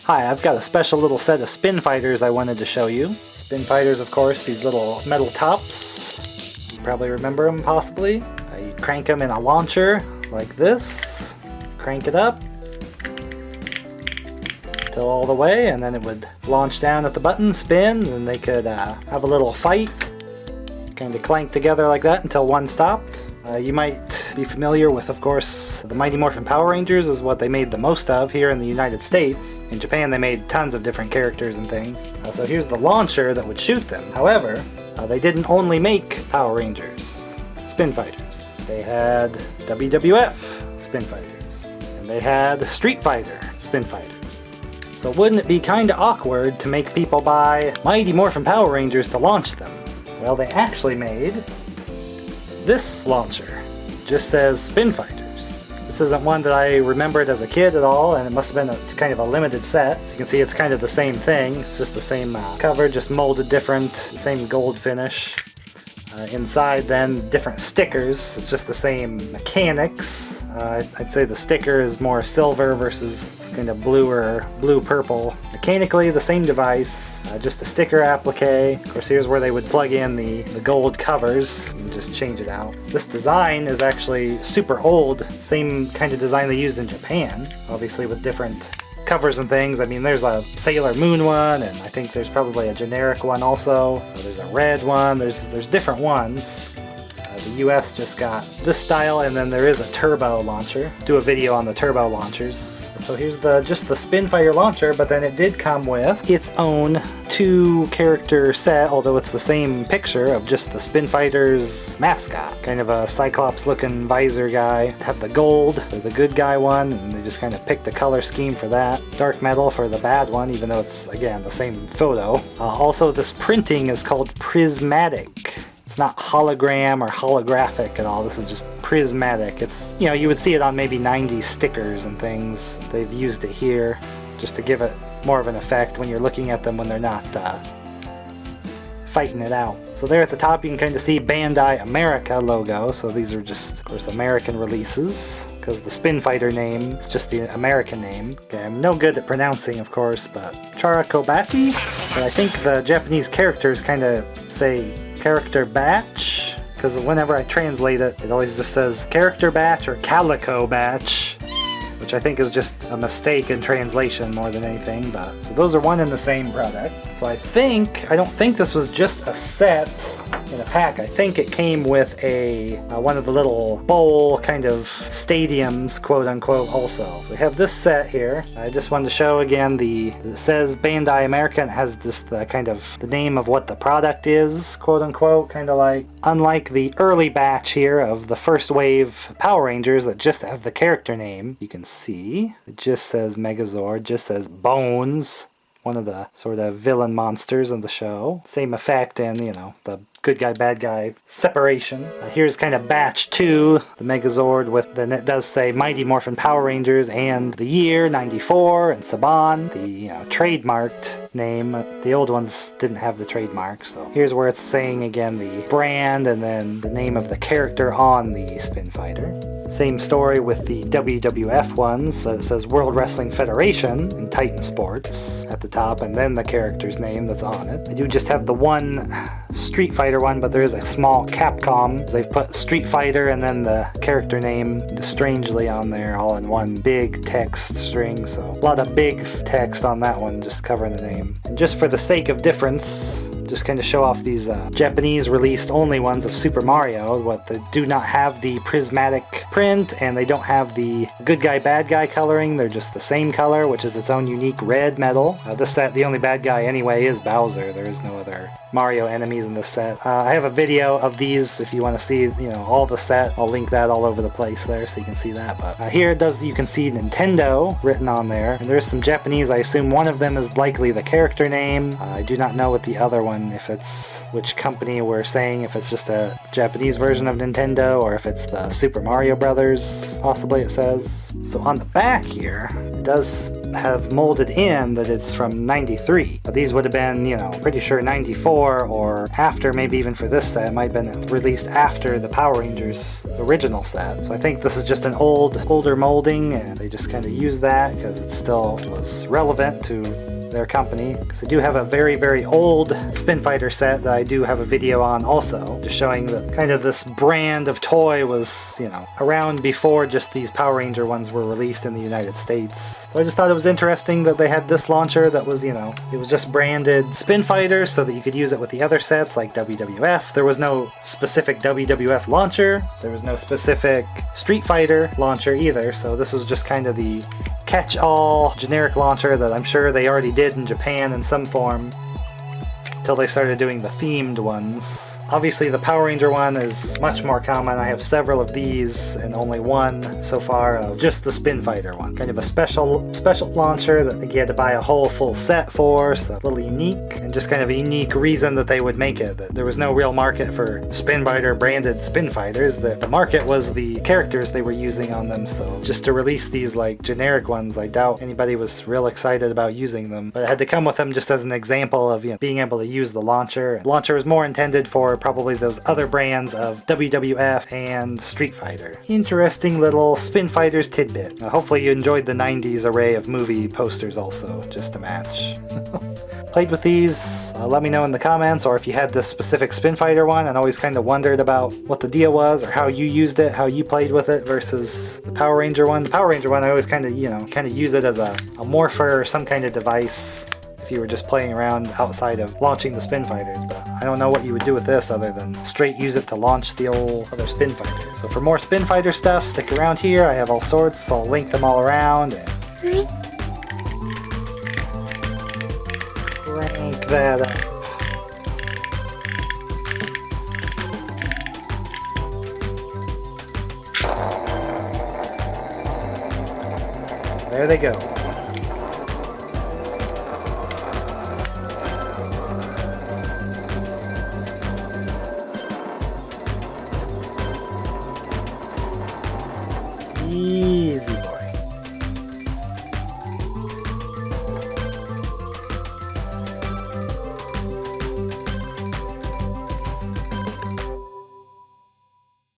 Hi, I've got a special little set of Spinfighters I wanted to show you. Spinfighters, of course, these little metal tops. You probably remember them, possibly. You crank them in a launcher like this. Crank it up till all the way, and then it would launch down at the button, spin, and they could have a little fight. Kind of clank together like that until one stopped. You might be familiar with, of course, the Mighty Morphin Power Rangers is what they made the most of here in the United States. In Japan they made tons of different characters and things. So here's the launcher that would shoot them. However, they didn't only make Power Rangers Spinfighters. They had WWF Spinfighters. And they had Street Fighter Spinfighters. So wouldn't it be kinda awkward to make people buy Mighty Morphin Power Rangers to launch them? Well, they actually made this launcher. Just says Spinfighters. This isn't one that I remembered as a kid at all, and it must have been kind of a limited set. As you can see, it's kind of the same thing. It's just the same cover, just molded different, the same gold finish. Inside then, different stickers. It's just the same mechanics. I'd say the sticker is more silver versus kind of blue-purple. Mechanically, the same device, just a sticker applique. Of course, here's where they would plug in the gold covers and just change it out. This design is actually super old, same kind of design they used in Japan, obviously with different covers and things. I mean, there's a Sailor Moon one, and I think there's probably a generic one also. There's a red one, there's different ones. The US just got this style, and then there is a turbo launcher. Do a video on the turbo launchers. So here's just the Spinfire launcher, but then it did come with its own 2-character set, although it's the same picture of just the Spinfighters mascot. Kind of a Cyclops looking visor guy. Have the gold for the good guy one, and they just kind of picked the color scheme for that. Dark metal for the bad one, even though it's, again, the same photo. Also, this printing is called prismatic. It's not hologram or holographic at all. This is just prismatic. It's, you know, you would see it on maybe 90s stickers and things. They've used it here just to give it more of an effect when you're looking at them when they're not fighting it out. So there at the top you can kind of see Bandai America logo. So these are just, of course, American releases, because the Spinfighter name is just the American name. Okay, I'm no good at pronouncing, of course, but Charakobatti. But I think the Japanese characters kind of say character batch, because whenever I translate it, it always just says character batch or calico batch, which I think is just a mistake in translation more than anything. But so those are one and the same product. So I don't think this was just a set in a pack. I think it came with a one of the little bowl kind of stadiums, quote unquote, also. So we have this set here. I just wanted to show again it says Bandai America, and it has this the kind of the name of what the product is, quote unquote, kind of like, unlike the early batch here of the first wave Power Rangers that just have the character name. You can see it just says Megazord, just says Bones, one of the sort of villain monsters of the show. Same effect, and you know, the good guy, bad guy separation. Here's kind of batch 2, the Megazord, with then it does say Mighty Morphin Power Rangers and the year 94 and Saban, the trademarked name. The old ones didn't have the trademark, so here's where it's saying again the brand and then the name of the character on the Spinfighter. Same story with the WWF ones. It says World Wrestling Federation in Titan Sports at the top, and then the character's name that's on it. I do just have the one Street Fighter one, but there is a small Capcom. They've put Street Fighter and then the character name strangely on there, all in one big text string. So a lot of big text on that one, just covering the name. And just for the sake of difference, just kind of show off these Japanese released only ones of Super Mario. They do not have the prismatic print, and they don't have the good guy bad guy coloring. They're just the same color, which is its own unique red metal. This set, the only bad guy anyway is Bowser. There is no other Mario enemies in this set. I have a video of these if you want to see, you know, all the set. I'll link that all over the place there so you can see that. But here you can see Nintendo written on there, and there's some Japanese. I assume one of them is likely the character name. I do not know what the other one on if it's which company we're saying, if it's just a Japanese version of Nintendo or if it's the Super Mario Brothers, possibly it says. So on the back here, it does have molded in that it's from 93. But these would have been, you know, pretty sure 94 or after, maybe even for this set. It might have been released after the Power Rangers original set. So I think this is just an older molding, and they just kind of used that because it still was relevant to their company, because I do have a very, very old Spinfighter set that I do have a video on also, just showing that kind of this brand of toy was, you know, around before just these Power Ranger ones were released in the United States. So I just thought it was interesting that they had this launcher that was, you know, it was just branded Spinfighters so that you could use it with the other sets like WWF. There was no specific WWF launcher, there was no specific Street Fighter launcher either, so this was just kind of the catch-all generic launcher that I'm sure they already did in Japan in some form, until they started doing the themed ones. Obviously the Power Ranger one is much more common. I have several of these and only one so far of just the Spinfighter one. Kind of a special launcher that I think you had to buy a whole full set for, so a little unique, and just kind of a unique reason that they would make it. That there was no real market for Spinfighter branded Spinfighters. The market was the characters they were using on them, so just to release these like generic ones, I doubt anybody was real excited about using them. But it had to come with them just as an example of, you know, being able to use the launcher. The launcher was more intended for probably those other brands of WWF and Street Fighter. Interesting little Spinfighters tidbit. Hopefully you enjoyed the 90s array of movie posters also, just to match. Played with these, let me know in the comments, or if you had this specific Spinfighter one and always kind of wondered about what the deal was, or how you used it, how you played with it versus the Power Ranger one. The Power Ranger one, I always kind of, you know, use it as a morpher or some kind of device if you were just playing around outside of launching the Spinfighters, but I don't know what you would do with this other than straight use it to launch the old other Spinfighter. So for more Spinfighter stuff, stick around here. I have all sorts, so I'll link them all around. And crank that up. There they go.